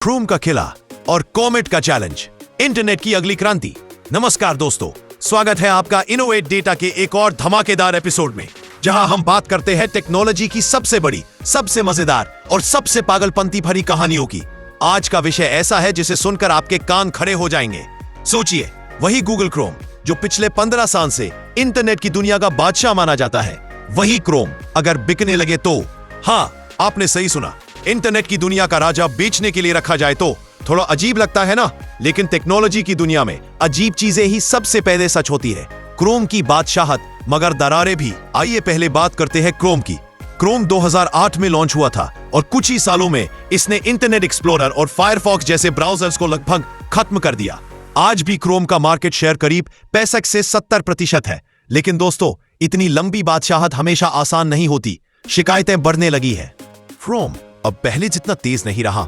Chrome का किला और comet का चैलेंज, इंटरनेट की अगली क्रांति। नमस्कार दोस्तों, स्वागत है आपका इनोवेट डेटा के एक और धमाकेदार एपिसोड में, जहां हम बात करते हैं टेक्नोलॉजी की सबसे बड़ी, सबसे मजेदार और सबसे पागलपंती भरी कहानियों की। आज का विषय ऐसा है जिसे सुनकर आपके कान खड़े हो जाएंगे। सोचिए, वही गूगल क्रोम जो पिछले 15 साल से इंटरनेट की दुनिया का बादशाह माना जाता है, वही क्रोम अगर बिकने लगे तो। हाँ, आपने सही सुना, इंटरनेट की दुनिया का राजा बेचने के लिए रखा जाए तो थोड़ा अजीब लगता है ना, लेकिन टेक्नोलॉजी की दुनिया में अजीब चीजें ही सबसे पहले सच होती है। क्रोम की बादशाहत मगर दरारें भी। आइए पहले बात करते हैं क्रोम की। क्रोम 2008 में लॉन्च हुआ था और कुछ ही सालों में इसने इंटरनेट एक्सप्लोरर और फायरफॉक्स जैसे ब्राउजर्स को लगभग खत्म कर दिया। आज भी क्रोम का मार्केट शेयर करीब 65 से 70% है। लेकिन दोस्तों, इतनी लंबी बादशाहत हमेशा आसान नहीं होती। शिकायतें बढ़ने लगी है। क्रोम अब पहले जितना तेज नहीं रहा।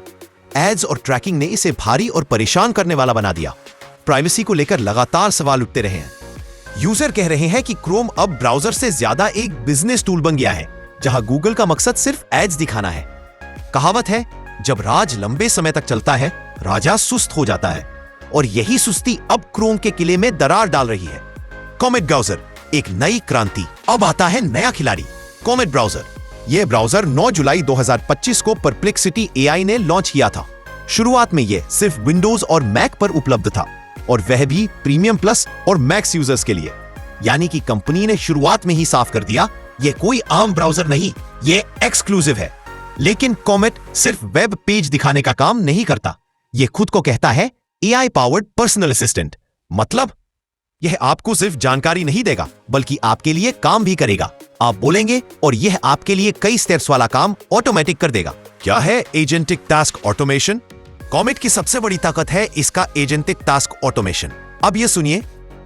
एड्स और ट्रैकिंग ने इसे भारी और परेशान करने वाला बना दिया। प्राइवेसी को लेकर लगातार सवाल उठते रहे हैं। यूजर कह रहे हैं कि क्रोम अब ब्राउजर से ज्यादा एक बिजनेस टूल बन गया है, जहां गूगल का मकसद सिर्फ एड्स दिखाना है। कहावत है, जब राज लंबे समय तक चलता है, राजा सुस्त हो जाता है। और यही सुस्ती अब क्रोम के किले में दरार डाल रही है। कॉमेट ब्राउजर, एक नई क्रांति। अब आता है नया खिलाड़ी, कॉमेट ब्राउजर। यह ब्राउजर 9 जुलाई 2025 को परप्लेक्सिटी एआई ने लॉन्च किया था। शुरुआत में यह सिर्फ विंडोज और मैक पर उपलब्ध था, और वह भी प्रीमियम प्लस और मैक्स यूजर्स के लिए। यानी कि कंपनी ने शुरुआत में ही साफ कर दिया, यह कोई आम ब्राउजर नहीं, यह एक्सक्लूसिव है। लेकिन कॉमेट सिर्फ वेब पेज दिखाने का काम नहीं करता। यह खुद को कहता है एआई पावर्ड पर्सनल असिस्टेंट। मतलब यह आपको सिर्फ जानकारी नहीं देगा, बल्कि आपके लिए काम भी करेगा। आप बोलेंगे और यह आपके लिए कई स्टेप्स वाला काम ऑटोमेटिक कर देगा। क्या है एजेंटिक टास्क ऑटोमेशन? कॉमेट की सबसे बड़ी ताकत है इसका एजेंटिक टास्क ऑटोमेशन। अब यह सुनिए,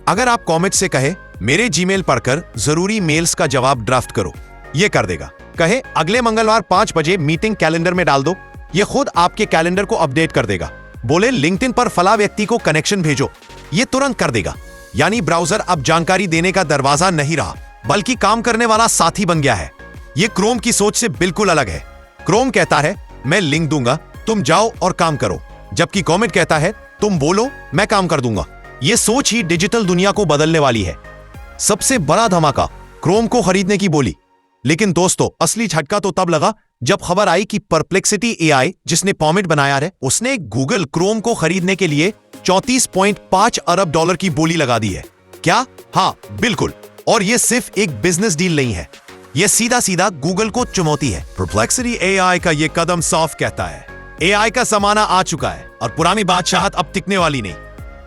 अगर आप कॉमेट से कहे मेरे जीमेल पढ़कर जरूरी मेल्स का जवाब ड्राफ्ट करो, यह कर देगा। कहे अगले मंगलवार 5 बजे मीटिंग कैलेंडर में डाल दो, यह खुद आपके कैलेंडर को अपडेट कर देगा। बोले लिंक्डइन पर फला व्यक्ति को कनेक्शन भेजो, यह तुरंत कर देगा। यानी ब्राउजर अब जानकारी देने का दरवाजा नहीं रहा, बल्कि काम करने वाला साथी बन गया है। यह क्रोम की सोच से बिल्कुल अलग है। क्रोम कहता है मैं लिंक दूंगा, तुम जाओ और काम करो, जबकि कॉमेट कहता है तुम बोलो मैं काम कर दूंगा। यह सोच ही डिजिटल दुनिया को बदलने वाली है। सबसे बड़ा धमाका, क्रोम को खरीदने की बोली। लेकिन दोस्तों, असली झटका तो तब लगा जब खबर आई कि परप्लेक्सिटी एआई, जिसने कॉमेट बनाया है, उसने गूगल क्रोम को खरीदने के लिए $34.5 अरब की बोली लगा दी है। क्या? हाँ, बिल्कुल। और यह सिर्फ एक बिजनेस डील नहीं है, यह सीधा सीधा गूगल को चुनौती है। परप्लेक्सिटी एआई का यह कदम साफ कहता है एआई का जमाना आ चुका है और पुरानी बादशाहत अब टिकने वाली नहीं।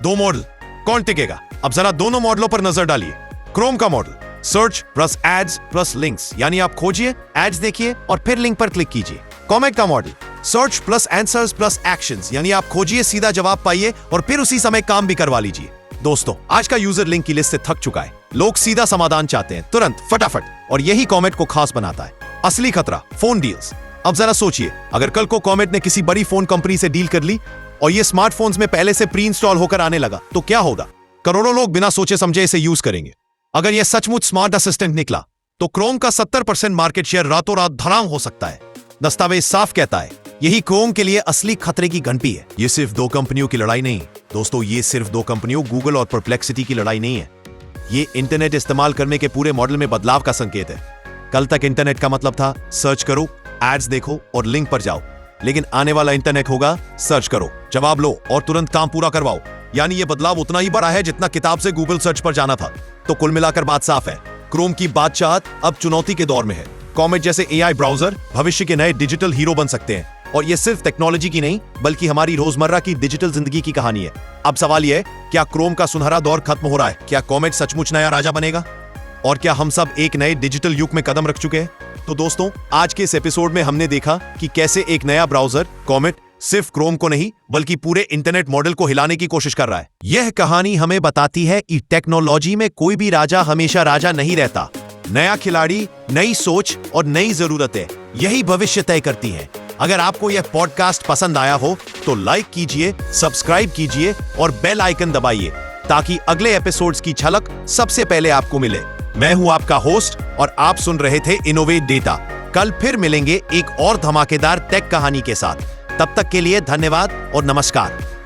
2 मॉडल, कौन टिकेगा? अब जरा दोनों मॉडलों पर नजर डालिए। क्रोम का model search plus ads plus links, यानी आप खोजिए, एड्स देखिए और फिर लिंक पर क्लिक कीजिए। कॉमेट का model search plus answers plus actions, यानी आप खोजिए, सीधा जवाब पाइए और फिर उसी समय काम भी करवा लीजिए। दोस्तों, आज का यूजर लिंक की लिस्ट से थक चुका है। लोग सीधा समाधान चाहते हैं, तुरंत, फटाफट, और यही कॉमेट को खास बनाता है। असली खतरा, फोन डील्स। अब जरा सोचिए, अगर कल को कॉमेट ने किसी बड़ी फोन कंपनी से डील कर ली और ये स्मार्टफोन्स में पहले से प्री इंस्टॉल होकर आने लगा, तो क्या होगा? करोड़ों लोग बिना सोचे समझे इसे यूज करेंगे। अगर यह सचमुच स्मार्ट असिस्टेंट निकला तो क्रोम का 70% मार्केट शेयर रातों रात धड़ाम हो सकता है। दस्तावेज साफ कहता है यही क्रोम के लिए असली खतरे की घंटी है। ये सिर्फ 2 कंपनियों की लड़ाई नहीं दोस्तों, ये सिर्फ 2 कंपनियों गूगल और परप्लेक्सिटी की लड़ाई नहीं है। ये इंटरनेट इस्तेमाल करने के पूरे मॉडल में बदलाव का संकेत है। कल तक इंटरनेट का मतलब था सर्च करो, एड्स देखो और लिंक पर जाओ। लेकिन आने वाला इंटरनेट होगा सर्च करो, जवाब लो और तुरंत काम पूरा करवाओ। यानी ये बदलाव उतना ही बड़ा है जितना किताब से गूगल सर्च पर जाना था। तो कुल मिलाकर बात साफ है, क्रोम की बादशाहत अब चुनौती के दौर में है। कॉमेट जैसे एआई ब्राउजर भविष्य के नए डिजिटल हीरो बन सकते हैं। और ये सिर्फ टेक्नोलॉजी की नहीं, बल्कि हमारी रोजमर्रा की डिजिटल जिंदगी की कहानी है। अब सवाल यह है, क्या क्रोम का सुनहरा दौर खत्म हो रहा है? क्या कॉमेट सचमुच नया राजा बनेगा? और क्या हम सब एक नए डिजिटल युग में कदम रख चुके हैं? तो दोस्तों, आज के इस एपिसोड में हमने देखा कि कैसे एक नया ब्राउजर कॉमेट सिर्फ क्रोम को नहीं, बल्कि पूरे इंटरनेट मॉडल को हिलाने की कोशिश कर रहा है। यह कहानी हमें बताती है कि टेक्नोलॉजी में कोई भी राजा हमेशा राजा नहीं रहता। नया खिलाड़ी, नई सोच और नई जरूरतें, यही भविष्य तय करती हैं। अगर आपको यह पॉडकास्ट पसंद आया हो तो लाइक कीजिए, सब्सक्राइब कीजिए और बेल आइकन दबाइए, ताकि अगले एपिसोड्स की झलक सबसे पहले आपको मिले। मैं हूं आपका होस्ट और आप सुन रहे थे इनोवेट डेटा। कल फिर मिलेंगे एक और धमाकेदार टेक कहानी के साथ। तब तक के लिए धन्यवाद और नमस्कार।